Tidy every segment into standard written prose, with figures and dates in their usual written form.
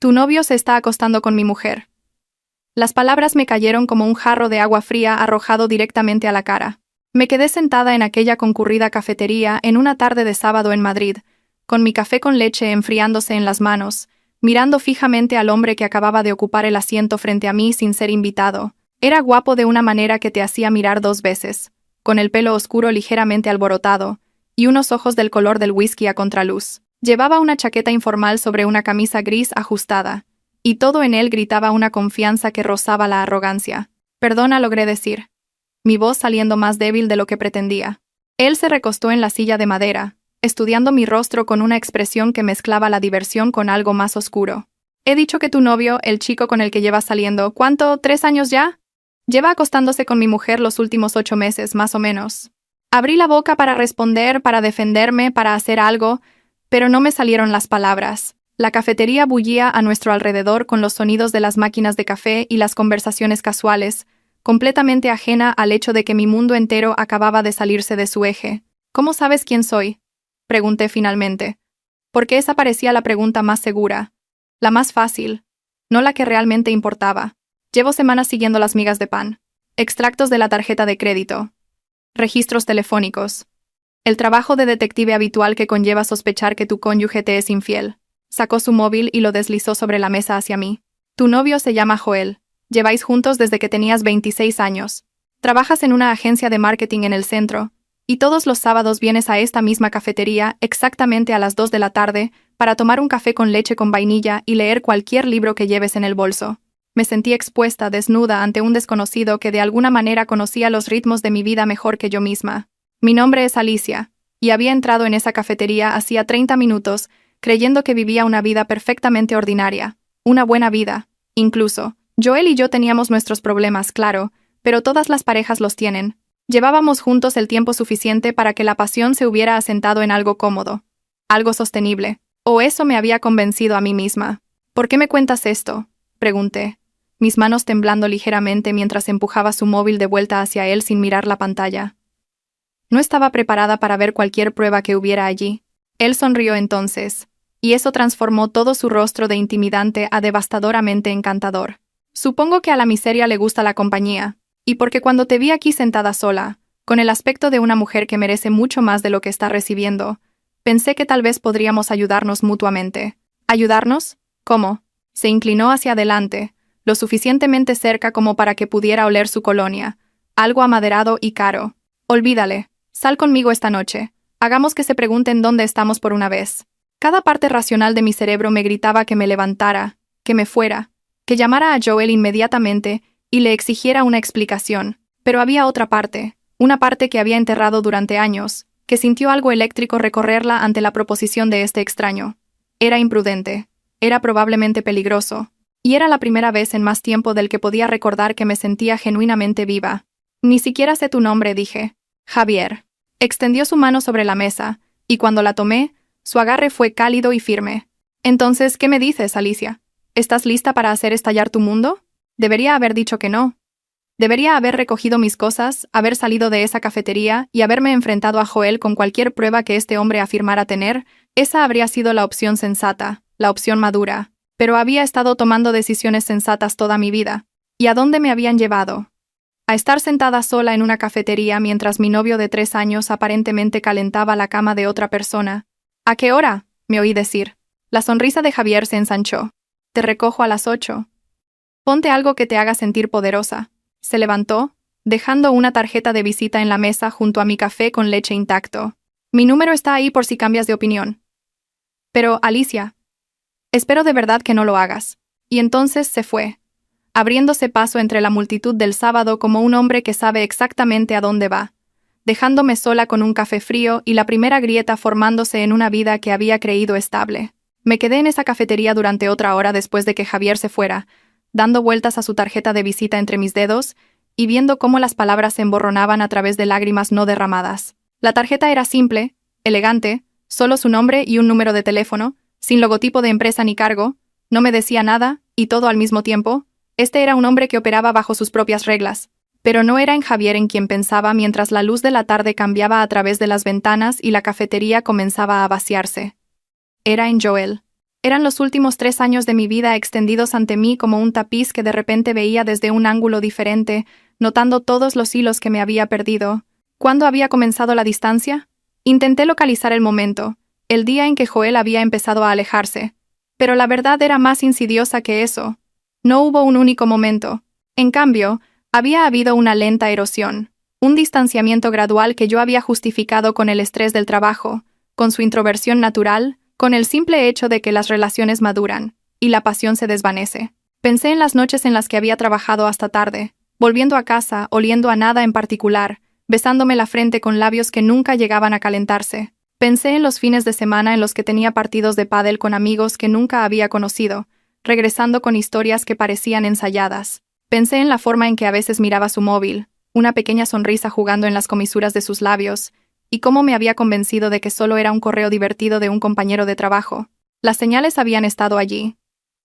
Tu novio se está acostando con mi mujer. Las palabras me cayeron como un jarro de agua fría arrojado directamente a la cara. Me quedé sentada en aquella concurrida cafetería en una tarde de sábado en Madrid, con mi café con leche enfriándose en las manos, mirando fijamente al hombre que acababa de ocupar el asiento frente a mí sin ser invitado. Era guapo de una manera que te hacía mirar 2 veces, con el pelo oscuro ligeramente alborotado, y unos ojos del color del whisky a contraluz. Llevaba una chaqueta informal sobre una camisa gris ajustada, y todo en él gritaba una confianza que rozaba la arrogancia. Perdona, logré decir, mi voz saliendo más débil de lo que pretendía. Él se recostó en la silla de madera, estudiando mi rostro con una expresión que mezclaba la diversión con algo más oscuro. He dicho que tu novio, el chico con el que llevas saliendo, ¿cuánto? ¿3 años ya? Lleva acostándose con mi mujer los últimos 8 meses, más o menos. Abrí la boca para responder, para defenderme, para hacer algo, pero no me salieron las palabras. La cafetería bullía a nuestro alrededor con los sonidos de las máquinas de café y las conversaciones casuales, completamente ajena al hecho de que mi mundo entero acababa de salirse de su eje. ¿Cómo sabes quién soy?, pregunté finalmente. Porque esa parecía la pregunta más segura, la más fácil, no la que realmente importaba. Llevo semanas siguiendo las migas de pan, extractos de la tarjeta de crédito, registros telefónicos, el trabajo de detective habitual que conlleva sospechar que tu cónyuge te es infiel. Sacó su móvil y lo deslizó sobre la mesa hacia mí. Tu novio se llama Joel. Lleváis juntos desde que tenías 26 años. Trabajas en una agencia de marketing en el centro, y todos los sábados vienes a esta misma cafetería exactamente a las 2 de la tarde para tomar un café con leche con vainilla y leer cualquier libro que lleves en el bolso. Me sentí expuesta, desnuda, ante un desconocido que de alguna manera conocía los ritmos de mi vida mejor que yo misma. Mi nombre es Alicia, y había entrado en esa cafetería hacía 30 minutos, creyendo que vivía una vida perfectamente ordinaria, una buena vida, incluso. Joel y yo teníamos nuestros problemas, claro, pero todas las parejas los tienen. Llevábamos juntos el tiempo suficiente para que la pasión se hubiera asentado en algo cómodo, algo sostenible. O eso me había convencido a mí misma. ¿Por qué me cuentas esto?, pregunté, mis manos temblando ligeramente mientras empujaba su móvil de vuelta hacia él sin mirar la pantalla. No estaba preparada para ver cualquier prueba que hubiera allí. Él sonrió entonces, y eso transformó todo su rostro de intimidante a devastadoramente encantador. Supongo que a la miseria le gusta la compañía, y porque cuando te vi aquí sentada sola, con el aspecto de una mujer que merece mucho más de lo que está recibiendo, pensé que tal vez podríamos ayudarnos mutuamente. ¿Ayudarnos? ¿Cómo? Se inclinó hacia adelante, lo suficientemente cerca como para que pudiera oler su colonia, algo amaderado y caro. Olvídale. Sal conmigo esta noche. Hagamos que se pregunten dónde estamos por una vez. Cada parte racional de mi cerebro me gritaba que me levantara, que me fuera, que llamara a Joel inmediatamente y le exigiera una explicación. Pero había otra parte, una parte que había enterrado durante años, que sintió algo eléctrico recorrerla ante la proposición de este extraño. Era imprudente, era probablemente peligroso, y era la primera vez en más tiempo del que podía recordar que me sentía genuinamente viva. Ni siquiera sé tu nombre, dije. Javier. Extendió su mano sobre la mesa, y cuando la tomé, su agarre fue cálido y firme. Entonces, ¿qué me dices, Alicia? ¿Estás lista para hacer estallar tu mundo? Debería haber dicho que no. Debería haber recogido mis cosas, haber salido de esa cafetería y haberme enfrentado a Joel con cualquier prueba que este hombre afirmara tener. Esa habría sido la opción sensata, la opción madura. Pero había estado tomando decisiones sensatas toda mi vida. ¿Y a dónde me habían llevado? A estar sentada sola en una cafetería mientras mi novio de 3 años aparentemente calentaba la cama de otra persona. ¿A qué hora?, me oí decir. La sonrisa de Javier se ensanchó. Te recojo a las 8. Ponte algo que te haga sentir poderosa. Se levantó, dejando una tarjeta de visita en la mesa junto a mi café con leche intacto. Mi número está ahí por si cambias de opinión. Pero, Alicia, espero de verdad que no lo hagas. Y entonces se fue, abriéndose paso entre la multitud del sábado como un hombre que sabe exactamente a dónde va, dejándome sola con un café frío y la primera grieta formándose en una vida que había creído estable. Me quedé en esa cafetería durante otra hora después de que Javier se fuera, dando vueltas a su tarjeta de visita entre mis dedos y viendo cómo las palabras se emborronaban a través de lágrimas no derramadas. La tarjeta era simple, elegante, solo su nombre y un número de teléfono, sin logotipo de empresa ni cargo, no me decía nada, y todo al mismo tiempo. Este era un hombre que operaba bajo sus propias reglas, pero no era en Javier en quien pensaba mientras la luz de la tarde cambiaba a través de las ventanas y la cafetería comenzaba a vaciarse. Era en Joel. Eran los últimos 3 años de mi vida extendidos ante mí como un tapiz que de repente veía desde un ángulo diferente, notando todos los hilos que me había perdido. ¿Cuándo había comenzado la distancia? Intenté localizar el momento, el día en que Joel había empezado a alejarse. Pero la verdad era más insidiosa que eso. No hubo un único momento. En cambio, había habido una lenta erosión, un distanciamiento gradual que yo había justificado con el estrés del trabajo, con su introversión natural, con el simple hecho de que las relaciones maduran, y la pasión se desvanece. Pensé en las noches en las que había trabajado hasta tarde, volviendo a casa, oliendo a nada en particular, besándome la frente con labios que nunca llegaban a calentarse. Pensé en los fines de semana en los que tenía partidos de pádel con amigos que nunca había conocido, regresando con historias que parecían ensayadas. Pensé en la forma en que a veces miraba su móvil, una pequeña sonrisa jugando en las comisuras de sus labios, y cómo me había convencido de que solo era un correo divertido de un compañero de trabajo. Las señales habían estado allí.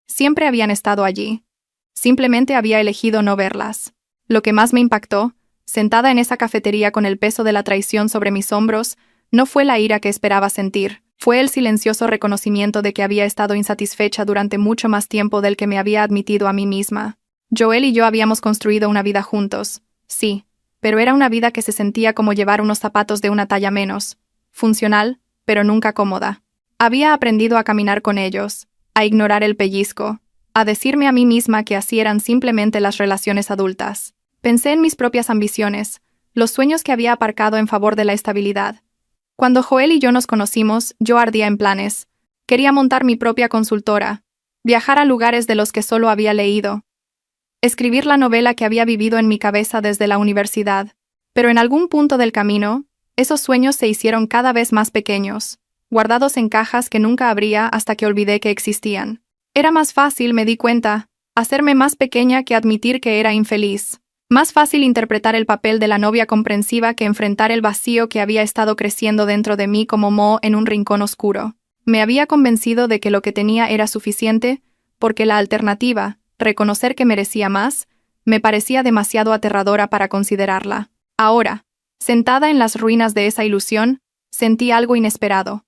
Siempre habían estado allí. Simplemente había elegido no verlas. Lo que más me impactó, sentada en esa cafetería con el peso de la traición sobre mis hombros, no fue la ira que esperaba sentir, fue el silencioso reconocimiento de que había estado insatisfecha durante mucho más tiempo del que me había admitido a mí misma. Joel y yo habíamos construido una vida juntos, sí, pero era una vida que se sentía como llevar unos zapatos de una talla menos, funcional, pero nunca cómoda. Había aprendido a caminar con ellos, a ignorar el pellizco, a decirme a mí misma que así eran simplemente las relaciones adultas. Pensé en mis propias ambiciones, los sueños que había aparcado en favor de la estabilidad. Cuando Joel y yo nos conocimos, yo ardía en planes. Quería montar mi propia consultora, viajar a lugares de los que solo había leído, escribir la novela que había vivido en mi cabeza desde la universidad. Pero en algún punto del camino, esos sueños se hicieron cada vez más pequeños, guardados en cajas que nunca abría hasta que olvidé que existían. Era más fácil, me di cuenta, hacerme más pequeña que admitir que era infeliz. Más fácil interpretar el papel de la novia comprensiva que enfrentar el vacío que había estado creciendo dentro de mí como moho en un rincón oscuro. Me había convencido de que lo que tenía era suficiente, porque la alternativa, reconocer que merecía más, me parecía demasiado aterradora para considerarla. Ahora, sentada en las ruinas de esa ilusión, sentí algo inesperado.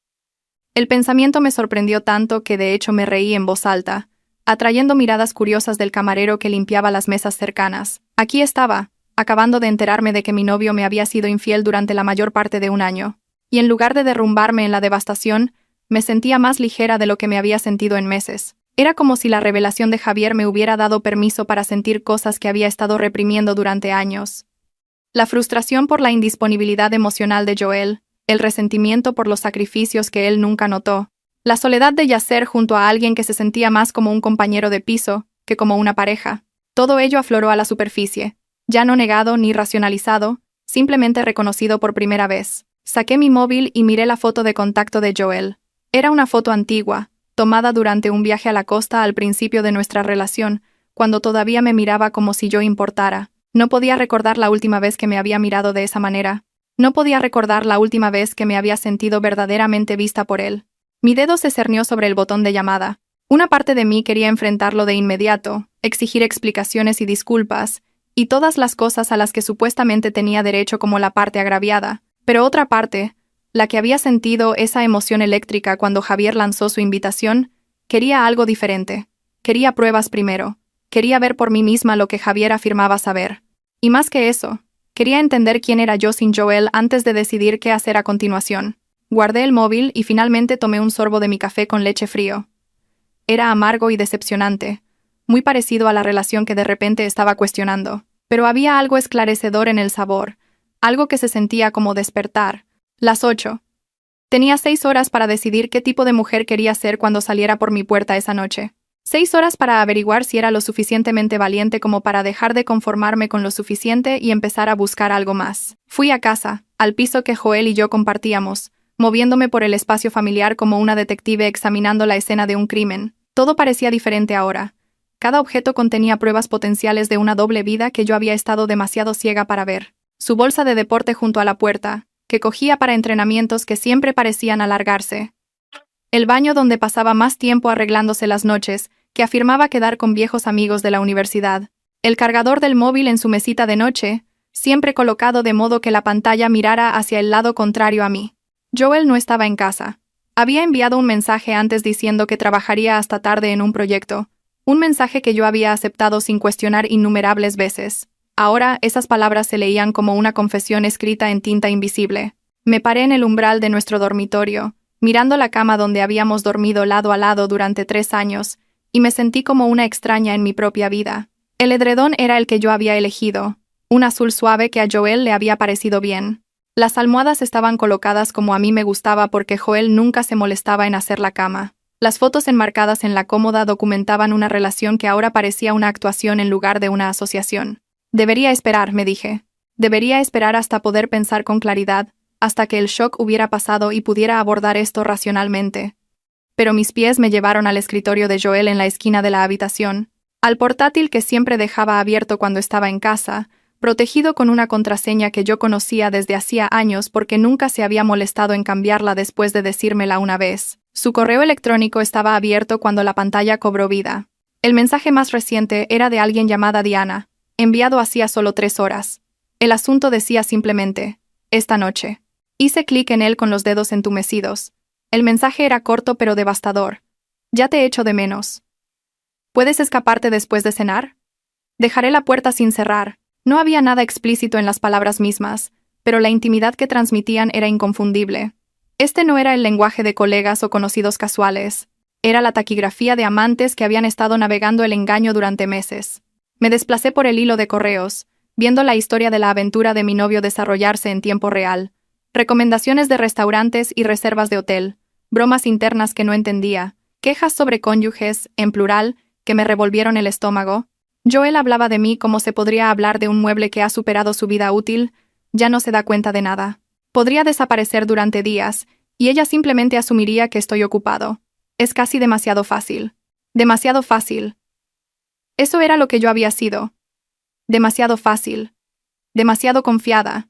El pensamiento me sorprendió tanto que de hecho me reí en voz alta, atrayendo miradas curiosas del camarero que limpiaba las mesas cercanas. Aquí estaba, acabando de enterarme de que mi novio me había sido infiel durante la mayor parte de un año, y en lugar de derrumbarme en la devastación, me sentía más ligera de lo que me había sentido en meses. Era como si la revelación de Javier me hubiera dado permiso para sentir cosas que había estado reprimiendo durante años. La frustración por la indisponibilidad emocional de Joel, el resentimiento por los sacrificios que él nunca notó, la soledad de yacer junto a alguien que se sentía más como un compañero de piso que como una pareja. Todo ello afloró a la superficie, ya no negado ni racionalizado, simplemente reconocido por primera vez. Saqué mi móvil y miré la foto de contacto de Joel. Era una foto antigua, tomada durante un viaje a la costa al principio de nuestra relación, cuando todavía me miraba como si yo importara. No podía recordar la última vez que me había mirado de esa manera. No podía recordar la última vez que me había sentido verdaderamente vista por él. Mi dedo se cernió sobre el botón de llamada. Una parte de mí quería enfrentarlo de inmediato, exigir explicaciones y disculpas, y todas las cosas a las que supuestamente tenía derecho como la parte agraviada. Pero otra parte, la que había sentido esa emoción eléctrica cuando Javier lanzó su invitación, quería algo diferente. Quería pruebas primero. Quería ver por mí misma lo que Javier afirmaba saber. Y más que eso, quería entender quién era yo sin Joel antes de decidir qué hacer a continuación. Guardé el móvil y finalmente tomé un sorbo de mi café con leche frío. Era amargo y decepcionante, muy parecido a la relación que de repente estaba cuestionando. Pero había algo esclarecedor en el sabor, algo que se sentía como despertar. Las 8. Tenía 6 horas para decidir qué tipo de mujer quería ser cuando saliera por mi puerta esa noche. 6 horas para averiguar si era lo suficientemente valiente como para dejar de conformarme con lo suficiente y empezar a buscar algo más. Fui a casa, al piso que Joel y yo compartíamos, moviéndome por el espacio familiar como una detective examinando la escena de un crimen. Todo parecía diferente ahora. Cada objeto contenía pruebas potenciales de una doble vida que yo había estado demasiado ciega para ver. Su bolsa de deporte junto a la puerta, que cogía para entrenamientos que siempre parecían alargarse. El baño donde pasaba más tiempo arreglándose las noches, que afirmaba quedar con viejos amigos de la universidad. El cargador del móvil en su mesita de noche, siempre colocado de modo que la pantalla mirara hacia el lado contrario a mí. Joel no estaba en casa. Había enviado un mensaje antes diciendo que trabajaría hasta tarde en un proyecto, un mensaje que yo había aceptado sin cuestionar innumerables veces. Ahora, esas palabras se leían como una confesión escrita en tinta invisible. Me paré en el umbral de nuestro dormitorio, mirando la cama donde habíamos dormido lado a lado durante 3 años, y me sentí como una extraña en mi propia vida. El edredón era el que yo había elegido, un azul suave que a Joel le había parecido bien. Las almohadas estaban colocadas como a mí me gustaba porque Joel nunca se molestaba en hacer la cama. Las fotos enmarcadas en la cómoda documentaban una relación que ahora parecía una actuación en lugar de una asociación. Debería esperar, me dije. Debería esperar hasta poder pensar con claridad, hasta que el shock hubiera pasado y pudiera abordar esto racionalmente. Pero mis pies me llevaron al escritorio de Joel en la esquina de la habitación, al portátil que siempre dejaba abierto cuando estaba en casa, protegido con una contraseña que yo conocía desde hacía años porque nunca se había molestado en cambiarla después de decírmela una vez. Su correo electrónico estaba abierto cuando la pantalla cobró vida. El mensaje más reciente era de alguien llamada Diana, enviado hacía solo 3 horas. El asunto decía simplemente, esta noche. Hice clic en él con los dedos entumecidos. El mensaje era corto pero devastador. Ya te echo de menos. ¿Puedes escaparte después de cenar? Dejaré la puerta sin cerrar. No había nada explícito en las palabras mismas, pero la intimidad que transmitían era inconfundible. Este no era el lenguaje de colegas o conocidos casuales. Era la taquigrafía de amantes que habían estado navegando el engaño durante meses. Me desplacé por el hilo de correos, viendo la historia de la aventura de mi novio desarrollarse en tiempo real. Recomendaciones de restaurantes y reservas de hotel, bromas internas que no entendía, quejas sobre cónyuges, en plural, que me revolvieron el estómago. Joel hablaba de mí como se podría hablar de un mueble que ha superado su vida útil, ya no se da cuenta de nada. Podría desaparecer durante días, y ella simplemente asumiría que estoy ocupado. Es casi demasiado fácil. Demasiado fácil. Eso era lo que yo había sido. Demasiado fácil. Demasiado confiada.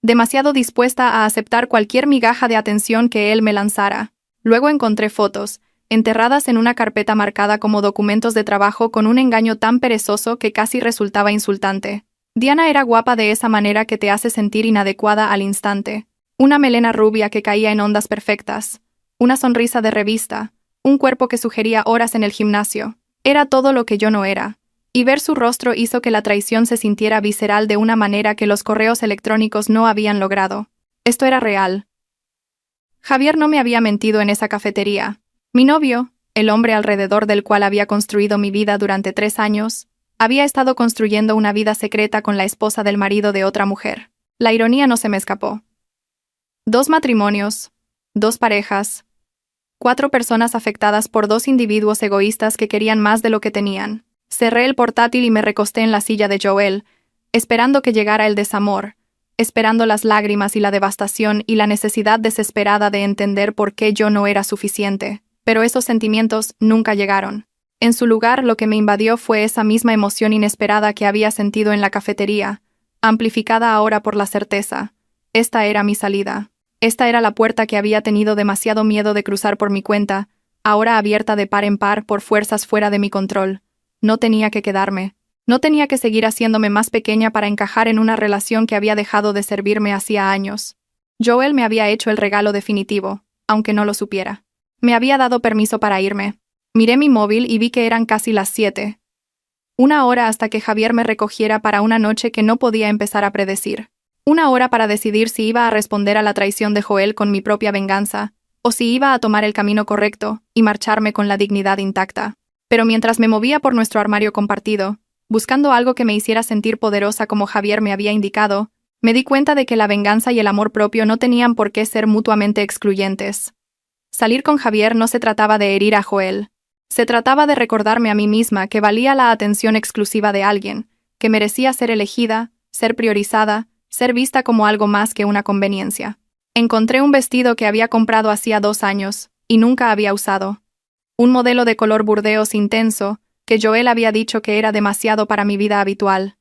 Demasiado dispuesta a aceptar cualquier migaja de atención que él me lanzara. Luego encontré fotos, enterradas en una carpeta marcada como documentos de trabajo con un engaño tan perezoso que casi resultaba insultante. Diana era guapa de esa manera que te hace sentir inadecuada al instante. Una melena rubia que caía en ondas perfectas. Una sonrisa de revista. Un cuerpo que sugería horas en el gimnasio. Era todo lo que yo no era. Y ver su rostro hizo que la traición se sintiera visceral de una manera que los correos electrónicos no habían logrado. Esto era real. Javier no me había mentido en esa cafetería. Mi novio, el hombre alrededor del cual había construido mi vida durante 3 años, había estado construyendo una vida secreta con la esposa del marido de otra mujer. La ironía no se me escapó. 2 matrimonios, 2 parejas, 4 personas afectadas por 2 individuos egoístas que querían más de lo que tenían. Cerré el portátil y me recosté en la silla de Joel, esperando que llegara el desamor, esperando las lágrimas y la devastación y la necesidad desesperada de entender por qué yo no era suficiente. Pero esos sentimientos nunca llegaron. En su lugar, lo que me invadió fue esa misma emoción inesperada que había sentido en la cafetería, amplificada ahora por la certeza. Esta era mi salida. Esta era la puerta que había tenido demasiado miedo de cruzar por mi cuenta, ahora abierta de par en par por fuerzas fuera de mi control. No tenía que quedarme. No tenía que seguir haciéndome más pequeña para encajar en una relación que había dejado de servirme hacía años. Joel me había hecho el regalo definitivo, aunque no lo supiera. Me había dado permiso para irme. Miré mi móvil y vi que eran casi las 7. 1 hora hasta que Javier me recogiera para una noche que no podía empezar a predecir. 1 hora para decidir si iba a responder a la traición de Joel con mi propia venganza, o si iba a tomar el camino correcto y marcharme con la dignidad intacta. Pero mientras me movía por nuestro armario compartido, buscando algo que me hiciera sentir poderosa como Javier me había indicado, me di cuenta de que la venganza y el amor propio no tenían por qué ser mutuamente excluyentes. Salir con Javier no se trataba de herir a Joel. Se trataba de recordarme a mí misma que valía la atención exclusiva de alguien, que merecía ser elegida, ser priorizada, ser vista como algo más que una conveniencia. Encontré un vestido que había comprado hacía 2 años, y nunca había usado. Un modelo de color burdeos intenso, que Joel había dicho que era demasiado para mi vida habitual.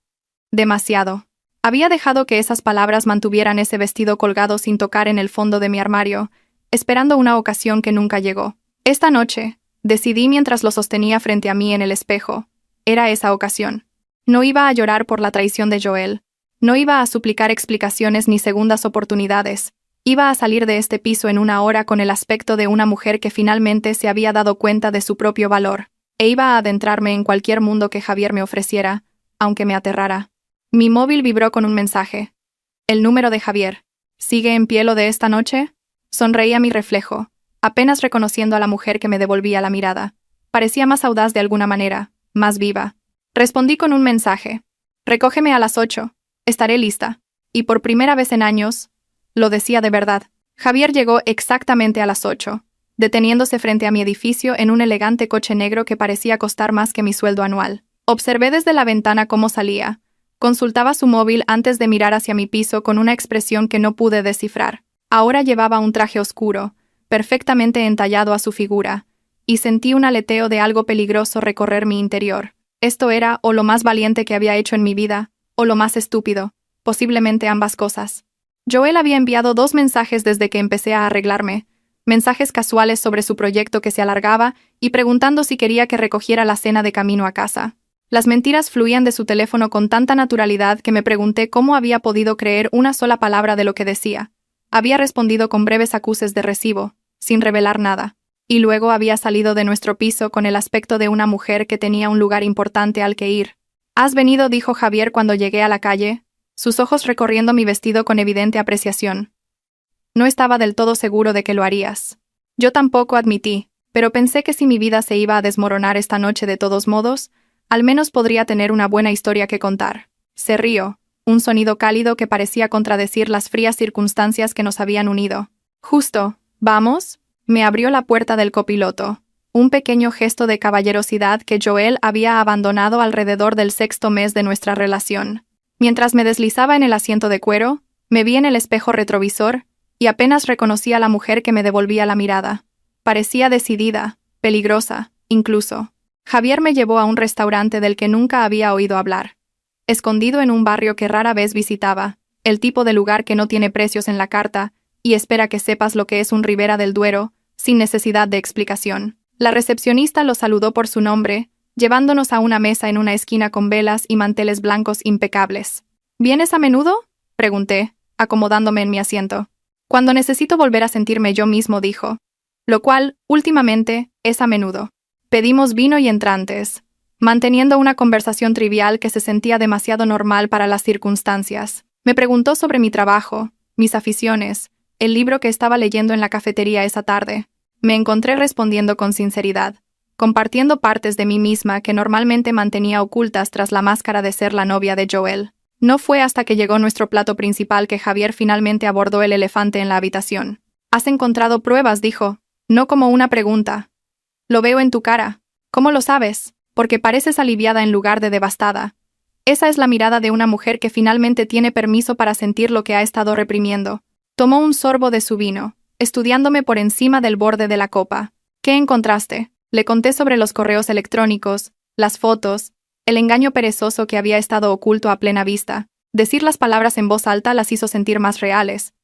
Demasiado. Había dejado que esas palabras mantuvieran ese vestido colgado sin tocar en el fondo de mi armario, esperando una ocasión que nunca llegó. Esta noche, decidí mientras lo sostenía frente a mí en el espejo. Era esa ocasión. No iba a llorar por la traición de Joel. No iba a suplicar explicaciones ni segundas oportunidades. Iba a salir de este piso en una hora con el aspecto de una mujer que finalmente se había dado cuenta de su propio valor, e iba a adentrarme en cualquier mundo que Javier me ofreciera, aunque me aterrara. Mi móvil vibró con un mensaje. El número de Javier. ¿Sigue en pie lo de esta noche? Sonreí a mi reflejo, apenas reconociendo a la mujer que me devolvía la mirada. Parecía más audaz de alguna manera, más viva. Respondí con un mensaje. Recógeme a las 8. Estaré lista. Y por primera vez en años, lo decía de verdad. Javier llegó exactamente a las 8, deteniéndose frente a mi edificio en un elegante coche negro que parecía costar más que mi sueldo anual. Observé desde la ventana cómo salía. Consultaba su móvil antes de mirar hacia mi piso con una expresión que no pude descifrar. Ahora llevaba un traje oscuro, perfectamente entallado a su figura, y sentí un aleteo de algo peligroso recorrer mi interior. Esto era o lo más valiente que había hecho en mi vida, o lo más estúpido, posiblemente ambas cosas. Joel había enviado 2 mensajes desde que empecé a arreglarme, mensajes casuales sobre su proyecto que se alargaba y preguntando si quería que recogiera la cena de camino a casa. Las mentiras fluían de su teléfono con tanta naturalidad que me pregunté cómo había podido creer una sola palabra de lo que decía. Había respondido con breves acuses de recibo, sin revelar nada, y luego había salido de nuestro piso con el aspecto de una mujer que tenía un lugar importante al que ir. «¿Has venido?», dijo Javier cuando llegué a la calle, sus ojos recorriendo mi vestido con evidente apreciación. No estaba del todo seguro de que lo harías. Yo tampoco, admití, pero pensé que si mi vida se iba a desmoronar esta noche de todos modos, al menos podría tener una buena historia que contar. Se rió, un sonido cálido que parecía contradecir las frías circunstancias que nos habían unido. Justo, ¿vamos? Me abrió la puerta del copiloto, un pequeño gesto de caballerosidad que Joel había abandonado alrededor del 6º mes de nuestra relación. Mientras me deslizaba en el asiento de cuero, me vi en el espejo retrovisor y apenas reconocí a la mujer que me devolvía la mirada. Parecía decidida, peligrosa, incluso. Javier me llevó a un restaurante del que nunca había oído hablar. Escondido en un barrio que rara vez visitaba, el tipo de lugar que no tiene precios en la carta y espera que sepas lo que es un Ribera del Duero, sin necesidad de explicación. La recepcionista lo saludó por su nombre, llevándonos a una mesa en una esquina con velas y manteles blancos impecables. ¿Vienes a menudo?, pregunté, acomodándome en mi asiento. Cuando necesito volver a sentirme yo mismo, dijo. Lo cual, últimamente, es a menudo. Pedimos vino y entrantes, manteniendo una conversación trivial que se sentía demasiado normal para las circunstancias. Me preguntó sobre mi trabajo, mis aficiones, el libro que estaba leyendo en la cafetería esa tarde. Me encontré respondiendo con sinceridad, compartiendo partes de mí misma que normalmente mantenía ocultas tras la máscara de ser la novia de Joel. No fue hasta que llegó nuestro plato principal que Javier finalmente abordó el elefante en la habitación. «¿Has encontrado pruebas?», dijo, no como una pregunta. «Lo veo en tu cara. ¿Cómo lo sabes? Porque pareces aliviada en lugar de devastada. Esa es la mirada de una mujer que finalmente tiene permiso para sentir lo que ha estado reprimiendo». Tomó un sorbo de su vino, estudiándome por encima del borde de la copa. «¿Qué encontraste?». Le conté sobre los correos electrónicos, las fotos, el engaño perezoso que había estado oculto a plena vista. Decir las palabras en voz alta las hizo sentir más reales,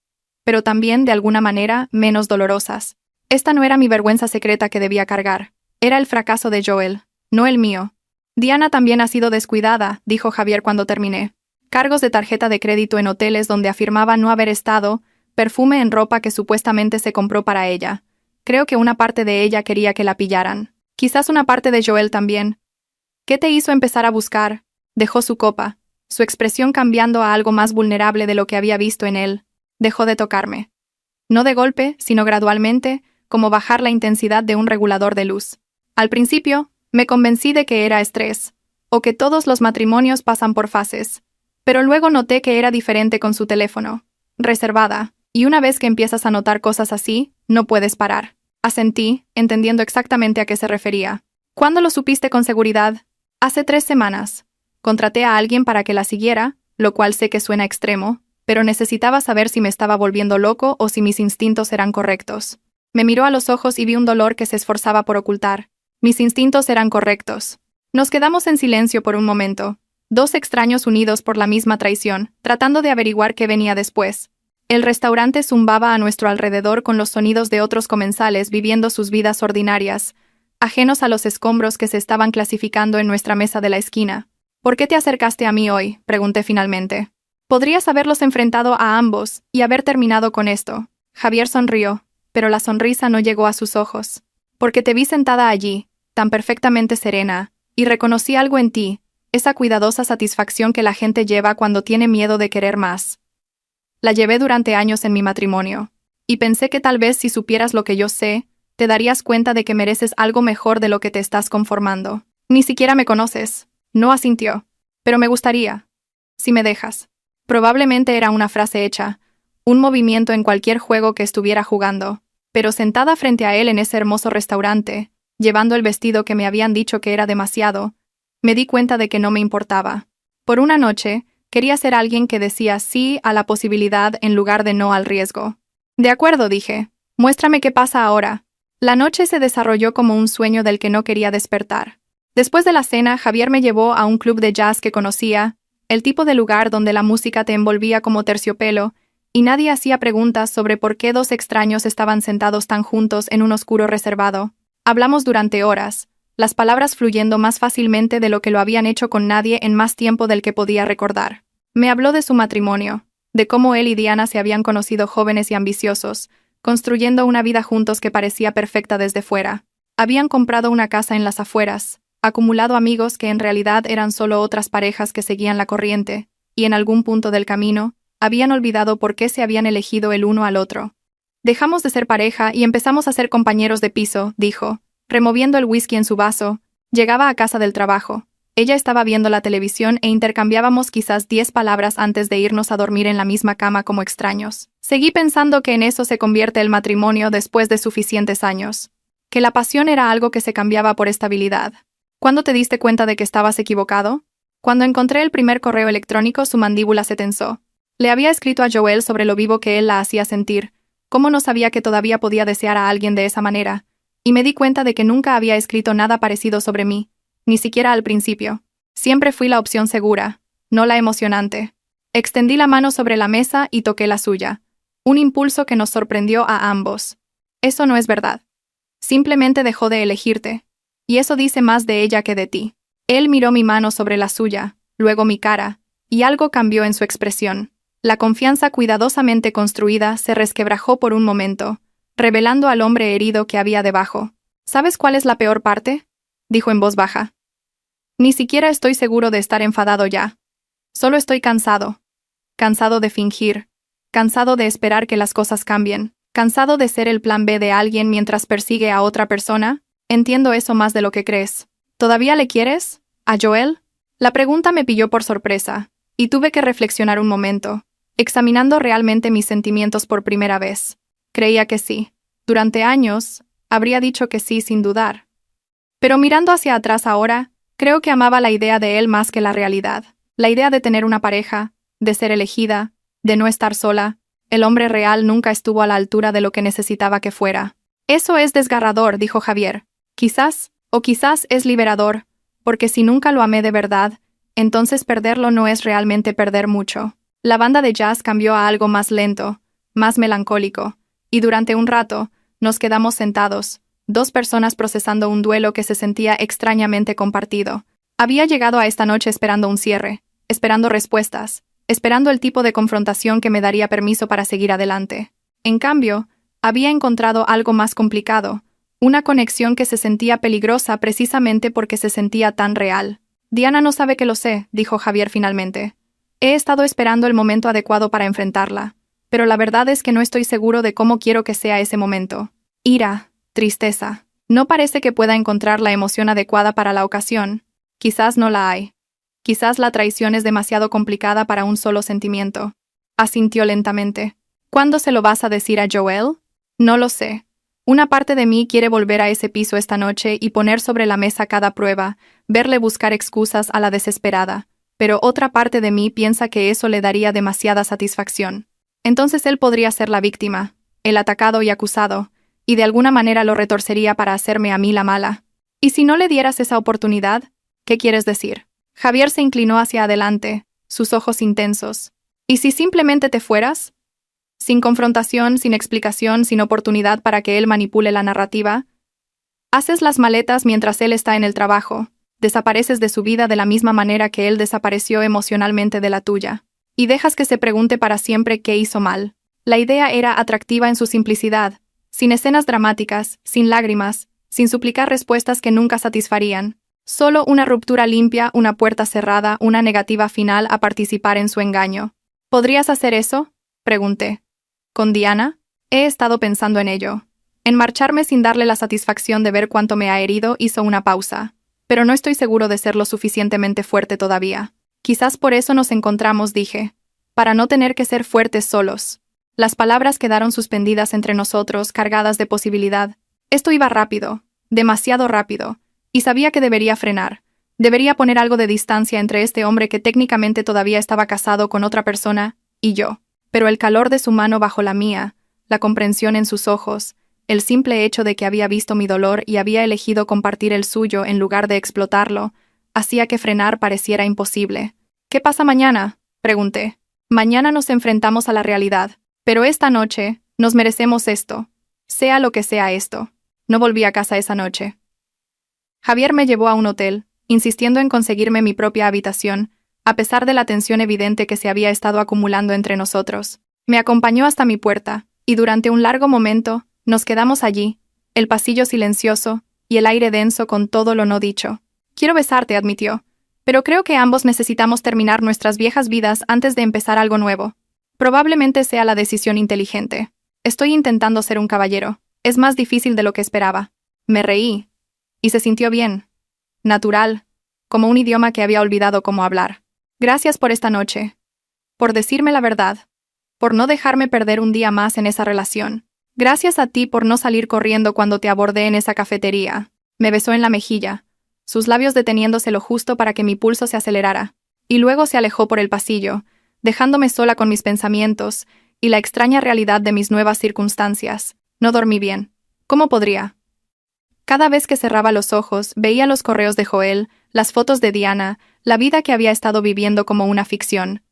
pero también, de alguna manera, menos dolorosas. Esta no era mi vergüenza secreta que debía cargar. Era el fracaso de Joel, no el mío. «Diana también ha sido descuidada», dijo Javier cuando terminé. Cargos de tarjeta de crédito en hoteles donde afirmaba no haber estado, perfume en ropa que supuestamente se compró para ella. Creo que una parte de ella quería que la pillaran. Quizás una parte de Joel también. «¿Qué te hizo empezar a buscar?». Dejó su copa, su expresión cambiando a algo más vulnerable de lo que había visto en él. Dejó de tocarme. No de golpe, sino gradualmente, como bajar la intensidad de un regulador de luz. Al principio, me convencí de que era estrés, o que todos los matrimonios pasan por fases. Pero luego noté que era diferente con su teléfono. Reservada. Y una vez que empiezas a notar cosas así, no puedes parar. Asentí, entendiendo exactamente a qué se refería. «¿Cuándo lo supiste con seguridad?». «Hace 3 semanas. Contraté a alguien para que la siguiera, lo cual sé que suena extremo, pero necesitaba saber si me estaba volviendo loco o si mis instintos eran correctos». Me miró a los ojos y vi un dolor que se esforzaba por ocultar. Mis instintos eran correctos. Nos quedamos en silencio por un momento, 2 extraños unidos por la misma traición, tratando de averiguar qué venía después. El restaurante zumbaba a nuestro alrededor con los sonidos de otros comensales viviendo sus vidas ordinarias, ajenos a los escombros que se estaban clasificando en nuestra mesa de la esquina. «¿Por qué te acercaste a mí hoy?», pregunté finalmente. Podrías haberlos enfrentado a ambos y haber terminado con esto. Javier sonrió, pero la sonrisa no llegó a sus ojos. Porque te vi sentada allí, tan perfectamente serena, y reconocí algo en ti, esa cuidadosa satisfacción que la gente lleva cuando tiene miedo de querer más. La llevé durante años en mi matrimonio, y pensé que tal vez si supieras lo que yo sé, te darías cuenta de que mereces algo mejor de lo que te estás conformando. Ni siquiera me conoces. No asintió. Pero me gustaría. Si me dejas. Probablemente era una frase hecha, un movimiento en cualquier juego que estuviera jugando, pero sentada frente a él en ese hermoso restaurante, llevando el vestido que me habían dicho que era demasiado, me di cuenta de que no me importaba. Por una noche, quería ser alguien que decía sí a la posibilidad en lugar de no al riesgo. De acuerdo, dije. Muéstrame qué pasa ahora. La noche se desarrolló como un sueño del que no quería despertar. Después de la cena, Javier me llevó a un club de jazz que conocía, el tipo de lugar donde la música te envolvía como terciopelo, y nadie hacía preguntas sobre por qué dos extraños estaban sentados tan juntos en un oscuro reservado. Hablamos durante horas, las palabras fluyendo más fácilmente de lo que lo habían hecho con nadie en más tiempo del que podía recordar. Me habló de su matrimonio, de cómo él y Diana se habían conocido jóvenes y ambiciosos, construyendo una vida juntos que parecía perfecta desde fuera. Habían comprado una casa en las afueras, acumulado amigos que en realidad eran solo otras parejas que seguían la corriente, y en algún punto del camino, habían olvidado por qué se habían elegido el uno al otro. Dejamos de ser pareja y empezamos a ser compañeros de piso, dijo, removiendo el whisky en su vaso. Llegaba a casa del trabajo. Ella estaba viendo la televisión e intercambiábamos quizás 10 palabras antes de irnos a dormir en la misma cama como extraños. Seguí pensando que en eso se convierte el matrimonio después de suficientes años. Que la pasión era algo que se cambiaba por estabilidad. ¿Cuándo te diste cuenta de que estabas equivocado? Cuando encontré el primer correo electrónico, su mandíbula se tensó. Le había escrito a Joel sobre lo vivo que él la hacía sentir, cómo no sabía que todavía podía desear a alguien de esa manera, y me di cuenta de que nunca había escrito nada parecido sobre mí, ni siquiera al principio. Siempre fui la opción segura, no la emocionante. Extendí la mano sobre la mesa y toqué la suya, un impulso que nos sorprendió a ambos. Eso no es verdad. Simplemente dejó de elegirte. Y eso dice más de ella que de ti. Él miró mi mano sobre la suya, luego mi cara, y algo cambió en su expresión. La confianza cuidadosamente construida se resquebrajó por un momento, revelando al hombre herido que había debajo. ¿Sabes cuál es la peor parte?, dijo en voz baja. Ni siquiera estoy seguro de estar enfadado ya. Solo estoy cansado. Cansado de fingir. Cansado de esperar que las cosas cambien. Cansado de ser el plan B de alguien mientras persigue a otra persona. Entiendo eso más de lo que crees. ¿Todavía le quieres? ¿A Joel? La pregunta me pilló por sorpresa, y tuve que reflexionar un momento, examinando realmente mis sentimientos por primera vez. Creía que sí. Durante años, habría dicho que sí sin dudar. Pero mirando hacia atrás ahora, creo que amaba la idea de él más que la realidad. La idea de tener una pareja, de ser elegida, de no estar sola. El hombre real nunca estuvo a la altura de lo que necesitaba que fuera. Eso es desgarrador, dijo Javier. Quizás, o quizás es liberador, porque si nunca lo amé de verdad, entonces perderlo no es realmente perder mucho. La banda de jazz cambió a algo más lento, más melancólico, y durante un rato, nos quedamos sentados, dos personas procesando un duelo que se sentía extrañamente compartido. Había llegado a esta noche esperando un cierre, esperando respuestas, esperando el tipo de confrontación que me daría permiso para seguir adelante. En cambio, había encontrado algo más complicado, una conexión que se sentía peligrosa precisamente porque se sentía tan real. Diana no sabe que lo sé, dijo Javier finalmente. He estado esperando el momento adecuado para enfrentarla, pero la verdad es que no estoy seguro de cómo quiero que sea ese momento. Ira, tristeza. No parece que pueda encontrar la emoción adecuada para la ocasión. Quizás no la hay. Quizás la traición es demasiado complicada para un solo sentimiento. Asintió lentamente. ¿Cuándo se lo vas a decir a Joel? No lo sé. Una parte de mí quiere volver a ese piso esta noche y poner sobre la mesa cada prueba, verle buscar excusas a la desesperada, pero otra parte de mí piensa que eso le daría demasiada satisfacción. Entonces él podría ser la víctima, el atacado y acusado, y de alguna manera lo retorcería para hacerme a mí la mala. ¿Y si no le dieras esa oportunidad? ¿Qué quieres decir? Javier se inclinó hacia adelante, sus ojos intensos. ¿Y si simplemente te fueras? Sin confrontación, sin explicación, sin oportunidad para que él manipule la narrativa. Haces las maletas mientras él está en el trabajo, desapareces de su vida de la misma manera que él desapareció emocionalmente de la tuya. y dejas que se pregunte para siempre qué hizo mal. La idea era atractiva en su simplicidad, sin escenas dramáticas, sin lágrimas, sin suplicar respuestas que nunca satisfarían. Solo una ruptura limpia, una puerta cerrada, una negativa final a participar en su engaño. ¿Podrías hacer eso?, pregunté. ¿Con Diana? He estado pensando en ello. En marcharme sin darle la satisfacción de ver cuánto me ha herido, hizo una pausa. Pero no estoy seguro de ser lo suficientemente fuerte todavía. Quizás por eso nos encontramos, dije. Para no tener que ser fuertes solos. Las palabras quedaron suspendidas entre nosotros, cargadas de posibilidad. Esto iba rápido, demasiado rápido, y sabía que debería frenar. Debería poner algo de distancia entre este hombre que técnicamente todavía estaba casado con otra persona, y yo. Pero el calor de su mano bajo la mía, la comprensión en sus ojos, el simple hecho de que había visto mi dolor y había elegido compartir el suyo en lugar de explotarlo, hacía que frenar pareciera imposible. ¿Qué pasa mañana?, pregunté. Mañana nos enfrentamos a la realidad, pero esta noche nos merecemos esto, sea lo que sea esto. No volví a casa esa noche. Javier me llevó a un hotel, insistiendo en conseguirme mi propia habitación, a pesar de la tensión evidente que se había estado acumulando entre nosotros. Me acompañó hasta mi puerta, y durante un largo momento, nos quedamos allí, el pasillo silencioso y el aire denso con todo lo no dicho. Quiero besarte, admitió, pero creo que ambos necesitamos terminar nuestras viejas vidas antes de empezar algo nuevo. Probablemente sea la decisión inteligente. Estoy intentando ser un caballero. Es más difícil de lo que esperaba. Me reí. Y se sintió bien. Natural. Como un idioma que había olvidado cómo hablar. Gracias por esta noche. Por decirme la verdad. Por no dejarme perder un día más en esa relación. Gracias a ti por no salir corriendo cuando te abordé en esa cafetería. Me besó en la mejilla, sus labios deteniéndose lo justo para que mi pulso se acelerara. Y luego se alejó por el pasillo, dejándome sola con mis pensamientos y la extraña realidad de mis nuevas circunstancias. No dormí bien. ¿Cómo podría? Cada vez que cerraba los ojos, veía los correos de Joel, las fotos de Diana, la vida que había estado viviendo como una ficción.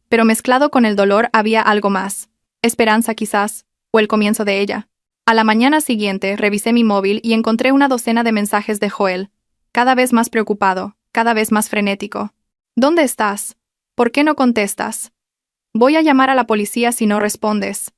Pero mezclado con el dolor había algo más. Esperanza quizás, o el comienzo de ella. A la mañana siguiente revisé mi móvil y encontré una docena de mensajes de Joel, cada vez más preocupado, cada vez más frenético. ¿Dónde estás? ¿Por qué no contestas? Voy a llamar a la policía si no respondes.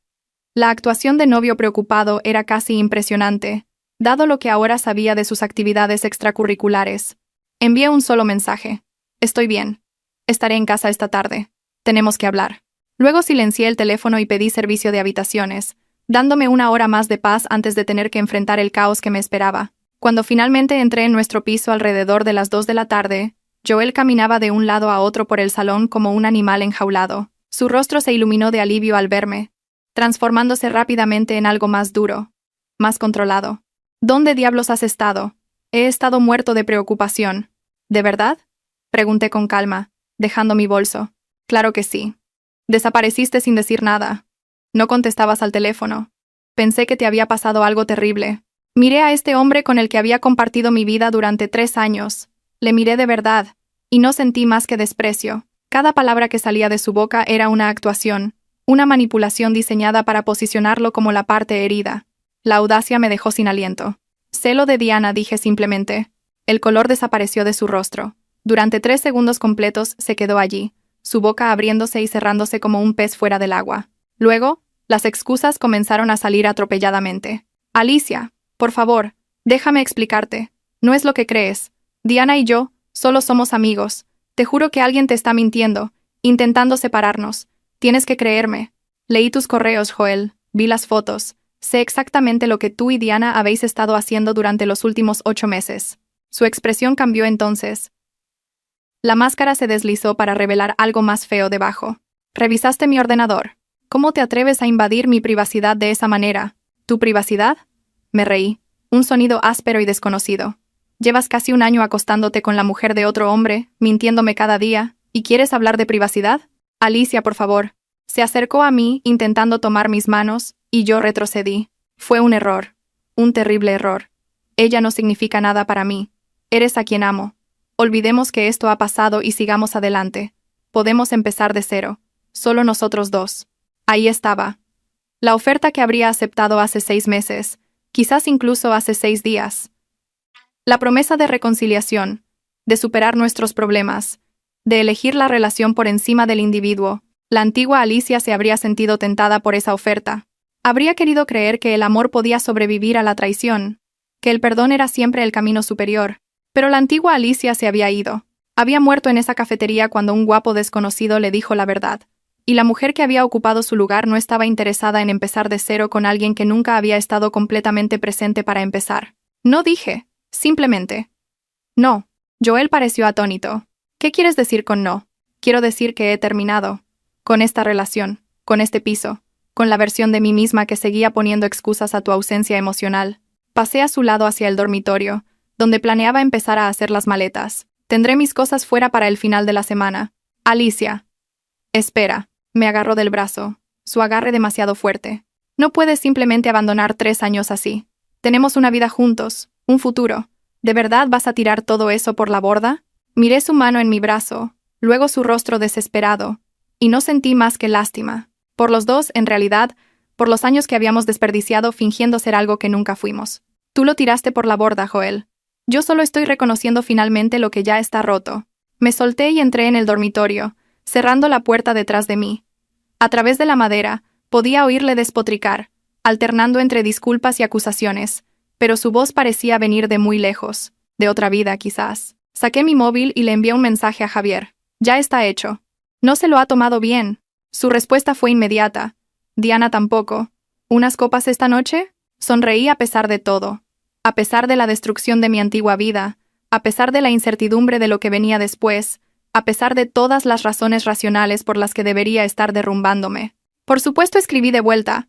La actuación de novio preocupado era casi impresionante, dado lo que ahora sabía de sus actividades extracurriculares. Envié un solo mensaje. Estoy bien. Estaré en casa esta tarde. Tenemos que hablar. Luego silencié el teléfono y pedí servicio de habitaciones, dándome una hora más de paz antes de tener que enfrentar el caos que me esperaba. Cuando finalmente entré en nuestro piso alrededor de las 2 de la tarde, Joel caminaba de un lado a otro por el salón como un animal enjaulado. Su rostro se iluminó de alivio al verme, transformándose rápidamente en algo más duro, más controlado. ¿Dónde diablos has estado? He estado muerto de preocupación. ¿De verdad?, pregunté con calma, dejando mi bolso. Claro que sí. Desapareciste sin decir nada. No contestabas al teléfono. Pensé que te había pasado algo terrible. Miré a este hombre con el que había compartido mi vida durante 3 años. Le miré de verdad, y no sentí más que desprecio. Cada palabra que salía de su boca era una actuación, una manipulación diseñada para posicionarlo como la parte herida. La audacia me dejó sin aliento. Celo de Diana, dije simplemente. El color desapareció de su rostro. Durante 3 segundos completos se quedó allí, su boca abriéndose y cerrándose como un pez fuera del agua. Luego, las excusas comenzaron a salir atropelladamente. Alicia, por favor, déjame explicarte. No es lo que crees. Diana y yo solo somos amigos. Te juro que alguien te está mintiendo, intentando separarnos. Tienes que creerme. Leí tus correos, Joel. Vi las fotos. Sé exactamente lo que tú y Diana habéis estado haciendo durante los últimos 8 meses. Su expresión cambió entonces. La máscara se deslizó para revelar algo más feo debajo. Revisaste mi ordenador. ¿Cómo te atreves a invadir mi privacidad de esa manera? ¿Tu privacidad? Me reí. Un sonido áspero y desconocido. Llevas casi un año acostándote con la mujer de otro hombre, mintiéndome cada día, ¿y quieres hablar de privacidad? Alicia, por favor. Se acercó a mí, intentando tomar mis manos, y yo retrocedí. Fue un error. Un terrible error. Ella no significa nada para mí. Eres a quien amo. Olvidemos que esto ha pasado y sigamos adelante. Podemos empezar de cero. Solo nosotros dos. Ahí estaba. La oferta que habría aceptado hace 6 meses, quizás incluso hace 6 días. La promesa de reconciliación, de superar nuestros problemas, de elegir la relación por encima del individuo, la antigua Alicia se habría sentido tentada por esa oferta. Habría querido creer que el amor podía sobrevivir a la traición, que el perdón era siempre el camino superior. Pero la antigua Alicia se había ido. Había muerto en esa cafetería cuando un guapo desconocido le dijo la verdad. Y la mujer que había ocupado su lugar no estaba interesada en empezar de cero con alguien que nunca había estado completamente presente para empezar. No dije, simplemente. No. Joel pareció atónito. ¿Qué quieres decir con no? Quiero decir que he terminado. Con esta relación, con este piso, con la versión de mí misma que seguía poniendo excusas a tu ausencia emocional. Pasé a su lado hacia el dormitorio, donde planeaba empezar a hacer las maletas. Tendré mis cosas fuera para el final de la semana. Alicia. Espera. Me agarró del brazo, su agarre demasiado fuerte. No puedes simplemente abandonar 3 años así. Tenemos una vida juntos, un futuro. ¿De verdad vas a tirar todo eso por la borda? Miré su mano en mi brazo, luego su rostro desesperado, y no sentí más que lástima. Por los dos, en realidad, por los años que habíamos desperdiciado fingiendo ser algo que nunca fuimos. Tú lo tiraste por la borda, Joel. Yo solo estoy reconociendo finalmente lo que ya está roto. Me solté y entré en el dormitorio, cerrando la puerta detrás de mí. A través de la madera, podía oírle despotricar, alternando entre disculpas y acusaciones, pero su voz parecía venir de muy lejos, de otra vida quizás. Saqué mi móvil y le envié un mensaje a Javier. Ya está hecho. No se lo ha tomado bien. Su respuesta fue inmediata. Diana tampoco. ¿Unas copas esta noche? Sonreí a pesar de todo. A pesar de la destrucción de mi antigua vida, a pesar de la incertidumbre de lo que venía después, a pesar de todas las razones racionales por las que debería estar derrumbándome. Por supuesto escribí de vuelta.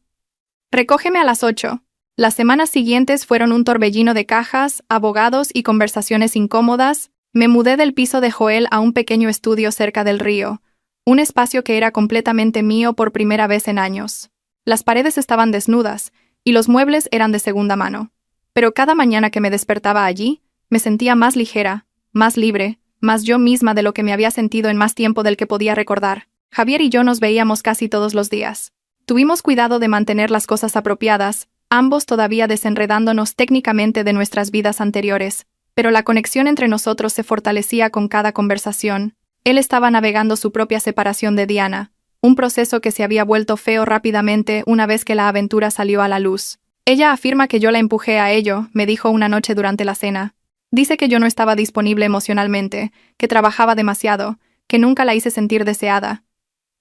Recógeme a las 8. Las semanas siguientes fueron un torbellino de cajas, abogados y conversaciones incómodas. Me mudé del piso de Joel a un pequeño estudio cerca del río, un espacio que era completamente mío por primera vez en años. Las paredes estaban desnudas, y los muebles eran de segunda mano. Pero cada mañana que me despertaba allí, me sentía más ligera, más libre, más yo misma de lo que me había sentido en más tiempo del que podía recordar. Javier y yo nos veíamos casi todos los días. Tuvimos cuidado de mantener las cosas apropiadas, ambos todavía desenredándonos técnicamente de nuestras vidas anteriores, pero la conexión entre nosotros se fortalecía con cada conversación. Él estaba navegando su propia separación de Diana, un proceso que se había vuelto feo rápidamente una vez que la aventura salió a la luz. Ella afirma que yo la empujé a ello, me dijo una noche durante la cena. Dice que yo no estaba disponible emocionalmente, que trabajaba demasiado, que nunca la hice sentir deseada.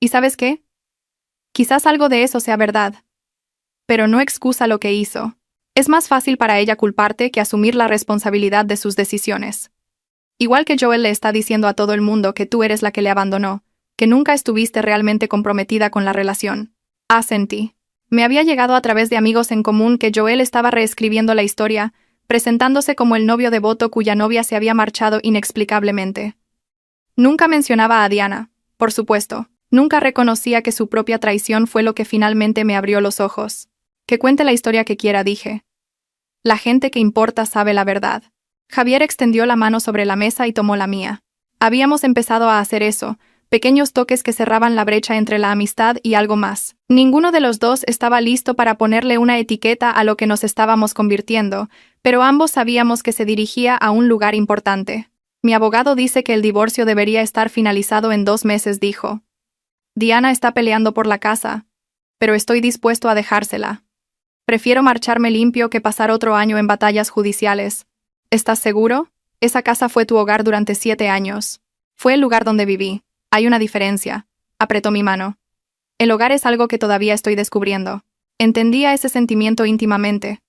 ¿Y sabes qué? Quizás algo de eso sea verdad. Pero no excusa lo que hizo. Es más fácil para ella culparte que asumir la responsabilidad de sus decisiones. Igual que Joel le está diciendo a todo el mundo que tú eres la que le abandonó, que nunca estuviste realmente comprometida con la relación. Asentí. Me había llegado a través de amigos en común que Joel estaba reescribiendo la historia, presentándose como el novio devoto cuya novia se había marchado inexplicablemente. Nunca mencionaba a Diana, por supuesto. Nunca reconocía que su propia traición fue lo que finalmente me abrió los ojos. Que cuente la historia que quiera, dije. La gente que importa sabe la verdad. Javier extendió la mano sobre la mesa y tomó la mía. Habíamos empezado a hacer eso, pequeños toques que cerraban la brecha entre la amistad y algo más. Ninguno de los dos estaba listo para ponerle una etiqueta a lo que nos estábamos convirtiendo, pero ambos sabíamos que se dirigía a un lugar importante. Mi abogado dice que el divorcio debería estar finalizado en 2 meses, dijo. Diana está peleando por la casa, pero estoy dispuesto a dejársela. Prefiero marcharme limpio que pasar otro año en batallas judiciales. ¿Estás seguro? Esa casa fue tu hogar durante 7 años. Fue el lugar donde viví. Hay una diferencia. Apretó mi mano. El hogar es algo que todavía estoy descubriendo. Entendía ese sentimiento íntimamente.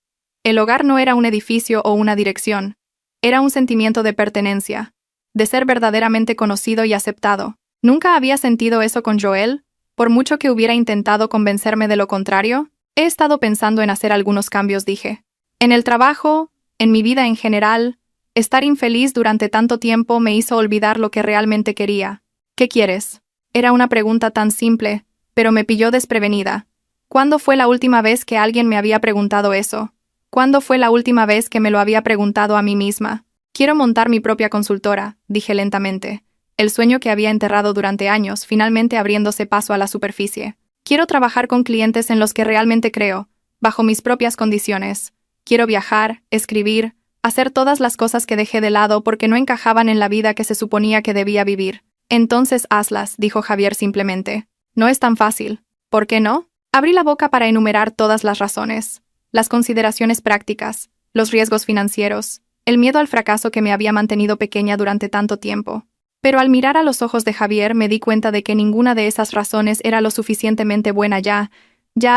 El hogar no era un edificio o una dirección. Era un sentimiento de pertenencia, de ser verdaderamente conocido y aceptado. ¿Nunca había sentido eso con Joel? Por mucho que hubiera intentado convencerme de lo contrario, he estado pensando en hacer algunos cambios, dije. En el trabajo, en mi vida en general, estar infeliz durante tanto tiempo me hizo olvidar lo que realmente quería. ¿Qué quieres? Era una pregunta tan simple, pero me pilló desprevenida. ¿Cuándo fue la última vez que alguien me había preguntado eso? ¿Cuándo fue la última vez que me lo había preguntado a mí misma? Quiero montar mi propia consultora, dije lentamente. El sueño que había enterrado durante años, finalmente abriéndose paso a la superficie. Quiero trabajar con clientes en los que realmente creo, bajo mis propias condiciones. Quiero viajar, escribir, hacer todas las cosas que dejé de lado porque no encajaban en la vida que se suponía que debía vivir. Entonces hazlas, dijo Javier simplemente. No es tan fácil. ¿Por qué no? Abrí la boca para enumerar todas las razones. Las consideraciones prácticas, los riesgos financieros, el miedo al fracaso que me había mantenido pequeña durante tanto tiempo. Pero al mirar a los ojos de Javier me di cuenta de que ninguna de esas razones era lo suficientemente buena ya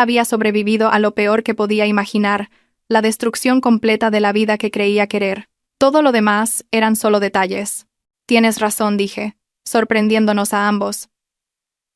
había sobrevivido a lo peor que podía imaginar, la destrucción completa de la vida que creía querer. Todo lo demás eran solo detalles. Tienes razón, dije, sorprendiéndonos a ambos.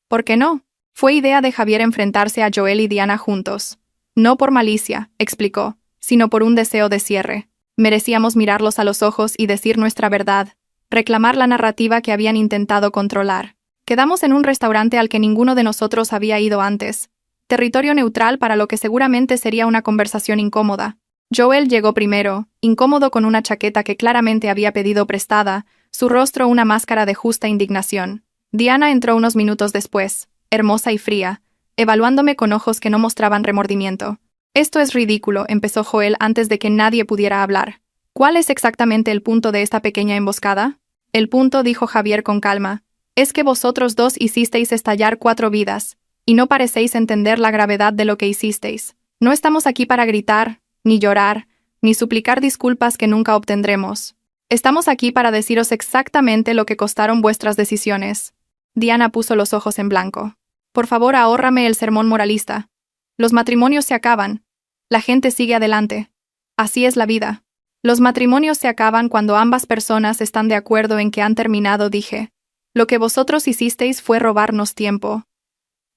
¿Por qué no? Fue idea de Javier enfrentarse a Joel y Diana juntos. No por malicia, explicó, sino por un deseo de cierre. Merecíamos mirarlos a los ojos y decir nuestra verdad, reclamar la narrativa que habían intentado controlar. Quedamos en un restaurante al que ninguno de nosotros había ido antes. Territorio neutral para lo que seguramente sería una conversación incómoda. Joel llegó primero, incómodo con una chaqueta que claramente había pedido prestada, su rostro una máscara de justa indignación. Diana entró unos minutos después, hermosa y fría, evaluándome con ojos que no mostraban remordimiento. Esto es ridículo, empezó Joel antes de que nadie pudiera hablar. ¿Cuál es exactamente el punto de esta pequeña emboscada? El punto, dijo Javier con calma, es que vosotros dos hicisteis estallar 4 vidas, y no parecéis entender la gravedad de lo que hicisteis. No estamos aquí para gritar, ni llorar, ni suplicar disculpas que nunca obtendremos. Estamos aquí para deciros exactamente lo que costaron vuestras decisiones. Diana puso los ojos en blanco. Por favor, ahórrame el sermón moralista. Los matrimonios se acaban. La gente sigue adelante. Así es la vida. Los matrimonios se acaban cuando ambas personas están de acuerdo en que han terminado, dije. Lo que vosotros hicisteis fue robarnos tiempo.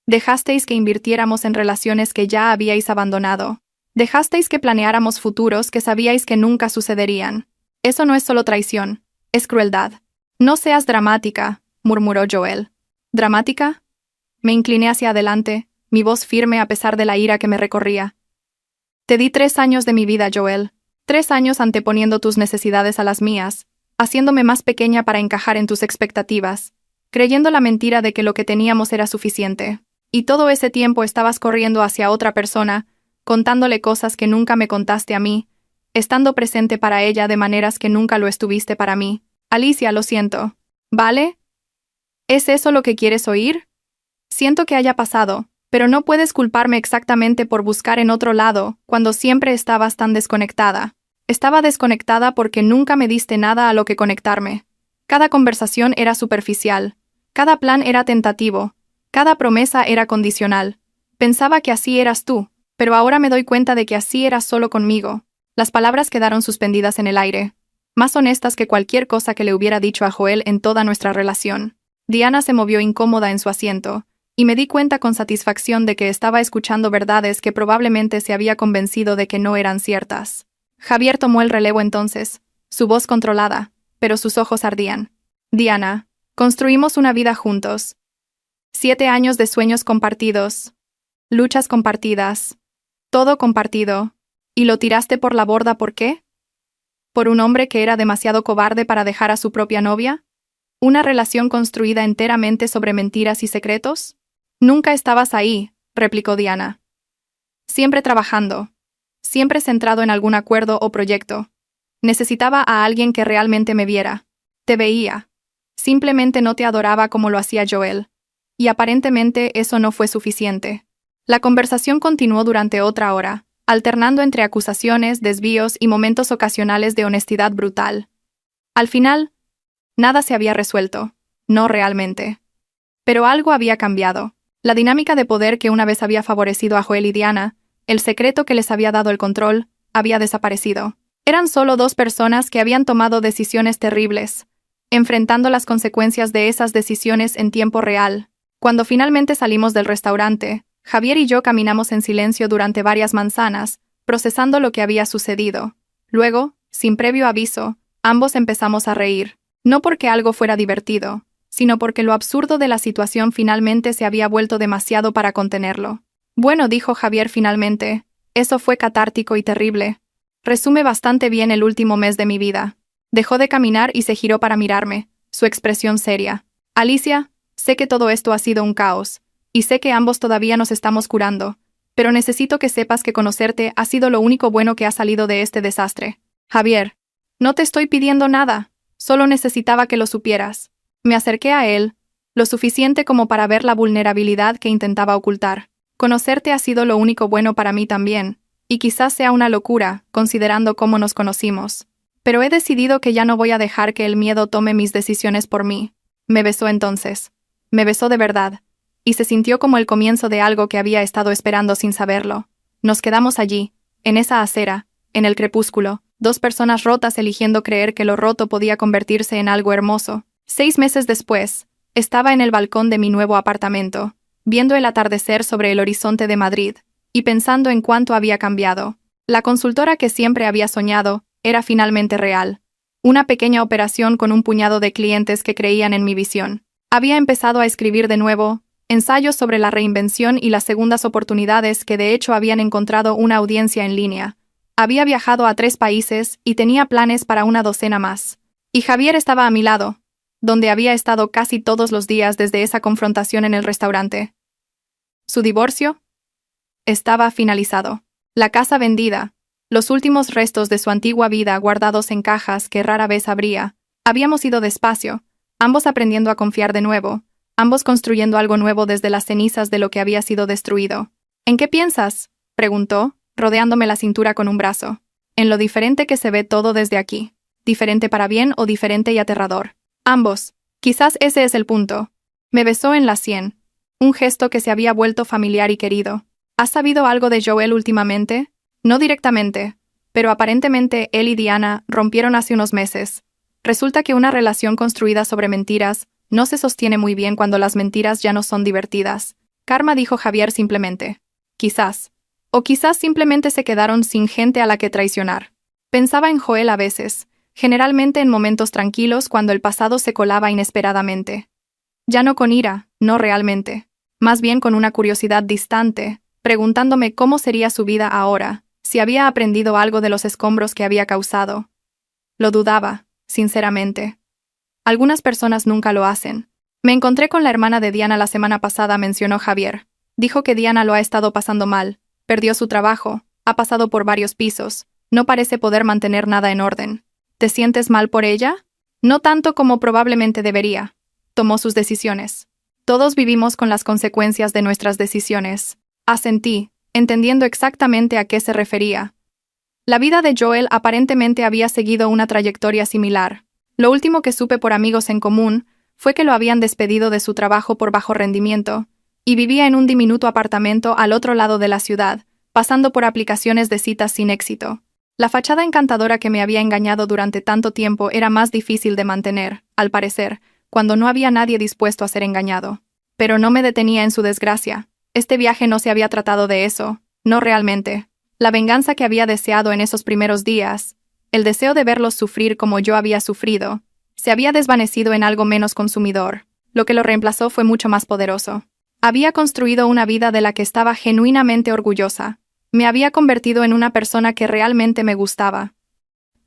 Dejasteis que invirtiéramos en relaciones que ya habíais abandonado. Dejasteis que planeáramos futuros que sabíais que nunca sucederían. Eso no es solo traición, es crueldad. No seas dramática, murmuró Joel. ¿Dramática? Me incliné hacia adelante, mi voz firme a pesar de la ira que me recorría. Te di 3 años de mi vida, Joel. 3 años anteponiendo tus necesidades a las mías, haciéndome más pequeña para encajar en tus expectativas, creyendo la mentira de que lo que teníamos era suficiente. Y todo ese tiempo estabas corriendo hacia otra persona, contándole cosas que nunca me contaste a mí, estando presente para ella de maneras que nunca lo estuviste para mí. Alicia, lo siento. ¿Vale? ¿Es eso lo que quieres oír? Siento que haya pasado, pero no puedes culparme exactamente por buscar en otro lado, cuando siempre estabas tan desconectada. Estaba desconectada porque nunca me diste nada a lo que conectarme. Cada conversación era superficial. Cada plan era tentativo. Cada promesa era condicional. Pensaba que así eras tú, pero ahora me doy cuenta de que así eras solo conmigo. Las palabras quedaron suspendidas en el aire, más honestas que cualquier cosa que le hubiera dicho a Joel en toda nuestra relación. Diana se movió incómoda en su asiento, y me di cuenta con satisfacción de que estaba escuchando verdades que probablemente se había convencido de que no eran ciertas. Javier tomó el relevo entonces, su voz controlada, pero sus ojos ardían. Diana, construimos una vida juntos. 7 años de sueños compartidos, luchas compartidas, todo compartido. ¿Y lo tiraste por la borda por qué? ¿Por un hombre que era demasiado cobarde para dejar a su propia novia? ¿Una relación construida enteramente sobre mentiras y secretos? Nunca estabas ahí, replicó Diana. Siempre trabajando. Siempre centrado en algún acuerdo o proyecto. Necesitaba a alguien que realmente me viera. Te veía. Simplemente no te adoraba como lo hacía Joel. Y aparentemente eso no fue suficiente. La conversación continuó durante otra hora, alternando entre acusaciones, desvíos y momentos ocasionales de honestidad brutal. Al final, nada se había resuelto, no realmente. Pero algo había cambiado. La dinámica de poder que una vez había favorecido a Joel y Diana, el secreto que les había dado el control, había desaparecido. Eran solo 2 personas que habían tomado decisiones terribles, enfrentando las consecuencias de esas decisiones en tiempo real. Cuando finalmente salimos del restaurante, Javier y yo caminamos en silencio durante varias manzanas, procesando lo que había sucedido. Luego, sin previo aviso, ambos empezamos a reír, no porque algo fuera divertido, sino porque lo absurdo de la situación finalmente se había vuelto demasiado para contenerlo. Bueno, dijo Javier finalmente, eso fue catártico y terrible. Resume bastante bien el último mes de mi vida. Dejó de caminar y se giró para mirarme, su expresión seria. Alicia, sé que todo esto ha sido un caos, y sé que ambos todavía nos estamos curando, pero necesito que sepas que conocerte ha sido lo único bueno que ha salido de este desastre. Javier, no te estoy pidiendo nada, solo necesitaba que lo supieras. Me acerqué a él, lo suficiente como para ver la vulnerabilidad que intentaba ocultar. Conocerte ha sido lo único bueno para mí también, y quizás sea una locura, considerando cómo nos conocimos. Pero he decidido que ya no voy a dejar que el miedo tome mis decisiones por mí. Me besó entonces. Me besó de verdad, y se sintió como el comienzo de algo que había estado esperando sin saberlo. Nos quedamos allí, en esa acera, en el crepúsculo, dos personas rotas eligiendo creer que lo roto podía convertirse en algo hermoso. 6 meses después, estaba en el balcón de mi nuevo apartamento, viendo el atardecer sobre el horizonte de Madrid, y pensando en cuánto había cambiado. La consultora que siempre había soñado era finalmente real. Una pequeña operación con un puñado de clientes que creían en mi visión. Había empezado a escribir de nuevo ensayos sobre la reinvención y las segundas oportunidades que de hecho habían encontrado una audiencia en línea. Había viajado a 3 países y tenía planes para una docena más. Y Javier estaba a mi lado, donde había estado casi todos los días desde esa confrontación en el restaurante. Su divorcio estaba finalizado. La casa vendida, los últimos restos de su antigua vida guardados en cajas que rara vez abría. Habíamos ido despacio, ambos aprendiendo a confiar de nuevo, ambos construyendo algo nuevo desde las cenizas de lo que había sido destruido. ¿En qué piensas?, preguntó, rodeándome la cintura con un brazo. En lo diferente que se ve todo desde aquí. Diferente para bien o diferente y aterrador. Ambos. Quizás ese es el punto. Me besó en la sien. Un gesto que se había vuelto familiar y querido. ¿Has sabido algo de Joel últimamente? No directamente, pero aparentemente él y Diana rompieron hace unos meses. Resulta que una relación construida sobre mentiras no se sostiene muy bien cuando las mentiras ya no son divertidas. Karma, dijo Javier simplemente. Quizás. O quizás simplemente se quedaron sin gente a la que traicionar. Pensaba en Joel a veces, generalmente en momentos tranquilos cuando el pasado se colaba inesperadamente. Ya no con ira, no realmente. Más bien con una curiosidad distante, preguntándome cómo sería su vida ahora, si había aprendido algo de los escombros que había causado. Lo dudaba, sinceramente. Algunas personas nunca lo hacen. Me encontré con la hermana de Diana la semana pasada, mencionó Javier. Dijo que Diana lo ha estado pasando mal, perdió su trabajo, ha pasado por varios pisos, no parece poder mantener nada en orden. ¿Te sientes mal por ella? No tanto como probablemente debería. Tomó sus decisiones. Todos vivimos con las consecuencias de nuestras decisiones. Asentí, entendiendo exactamente a qué se refería. La vida de Joel aparentemente había seguido una trayectoria similar. Lo último que supe por amigos en común fue que lo habían despedido de su trabajo por bajo rendimiento, y vivía en un diminuto apartamento al otro lado de la ciudad, pasando por aplicaciones de citas sin éxito. La fachada encantadora que me había engañado durante tanto tiempo era más difícil de mantener, al parecer, cuando no había nadie dispuesto a ser engañado. Pero no me detenía en su desgracia. Este viaje no se había tratado de eso, no realmente. La venganza que había deseado en esos primeros días, el deseo de verlos sufrir como yo había sufrido, se había desvanecido en algo menos consumidor. Lo que lo reemplazó fue mucho más poderoso. Había construido una vida de la que estaba genuinamente orgullosa. Me había convertido en una persona que realmente me gustaba.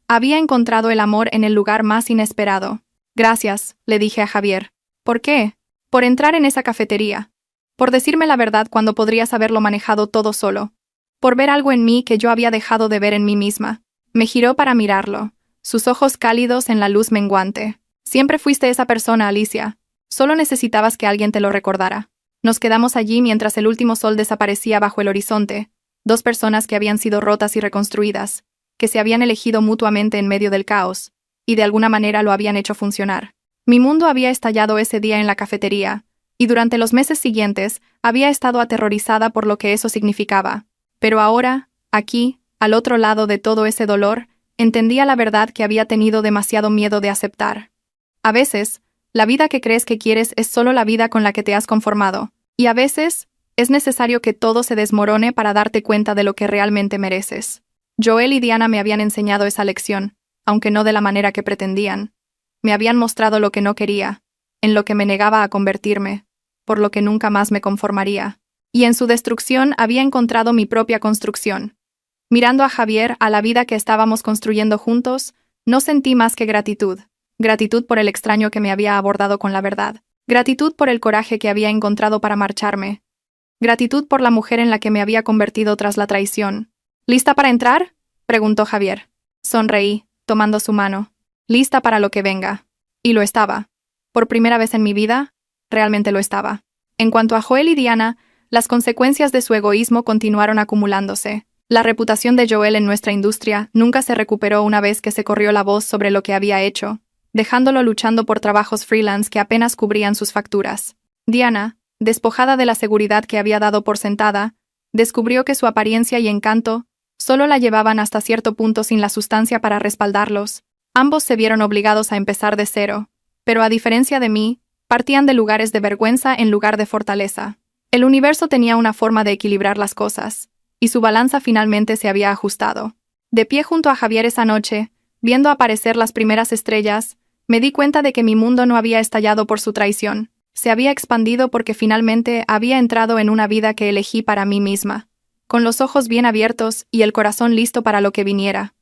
Había encontrado el amor en el lugar más inesperado. Gracias, le dije a Javier. ¿Por qué? Por entrar en esa cafetería. Por decirme la verdad cuando podrías haberlo manejado todo solo. Por ver algo en mí que yo había dejado de ver en mí misma. Me giró para mirarlo, sus ojos cálidos en la luz menguante. Siempre fuiste esa persona, Alicia. Solo necesitabas que alguien te lo recordara. Nos quedamos allí mientras el último sol desaparecía bajo el horizonte. 2 personas que habían sido rotas y reconstruidas, que se habían elegido mutuamente en medio del caos, y de alguna manera lo habían hecho funcionar. Mi mundo había estallado ese día en la cafetería, y durante los meses siguientes había estado aterrorizada por lo que eso significaba. Pero ahora, aquí, al otro lado de todo ese dolor, entendía la verdad que había tenido demasiado miedo de aceptar. A veces, la vida que crees que quieres es solo la vida con la que te has conformado, y a veces, es necesario que todo se desmorone para darte cuenta de lo que realmente mereces. Joel y Diana me habían enseñado esa lección, aunque no de la manera que pretendían. Me habían mostrado lo que no quería, en lo que me negaba a convertirme, por lo que nunca más me conformaría. Y en su destrucción había encontrado mi propia construcción. Mirando a Javier, a la vida que estábamos construyendo juntos, no sentí más que gratitud. Gratitud por el extraño que me había abordado con la verdad. Gratitud por el coraje que había encontrado para marcharme. Gratitud por la mujer en la que me había convertido tras la traición. ¿Lista para entrar?, preguntó Javier. Sonreí, tomando su mano. Lista para lo que venga. Y lo estaba. Por primera vez en mi vida, realmente lo estaba. En cuanto a Joel y Diana, las consecuencias de su egoísmo continuaron acumulándose. La reputación de Joel en nuestra industria nunca se recuperó una vez que se corrió la voz sobre lo que había hecho, dejándolo luchando por trabajos freelance que apenas cubrían sus facturas. Diana, despojada de la seguridad que había dado por sentada, descubrió que su apariencia y encanto solo la llevaban hasta cierto punto sin la sustancia para respaldarlos. Ambos se vieron obligados a empezar de cero, pero a diferencia de mí, partían de lugares de vergüenza en lugar de fortaleza. El universo tenía una forma de equilibrar las cosas, y su balanza finalmente se había ajustado. De pie junto a Javier esa noche, viendo aparecer las primeras estrellas, me di cuenta de que mi mundo no había estallado por su traición. Se había expandido porque finalmente había entrado en una vida que elegí para mí misma, con los ojos bien abiertos y el corazón listo para lo que viniera.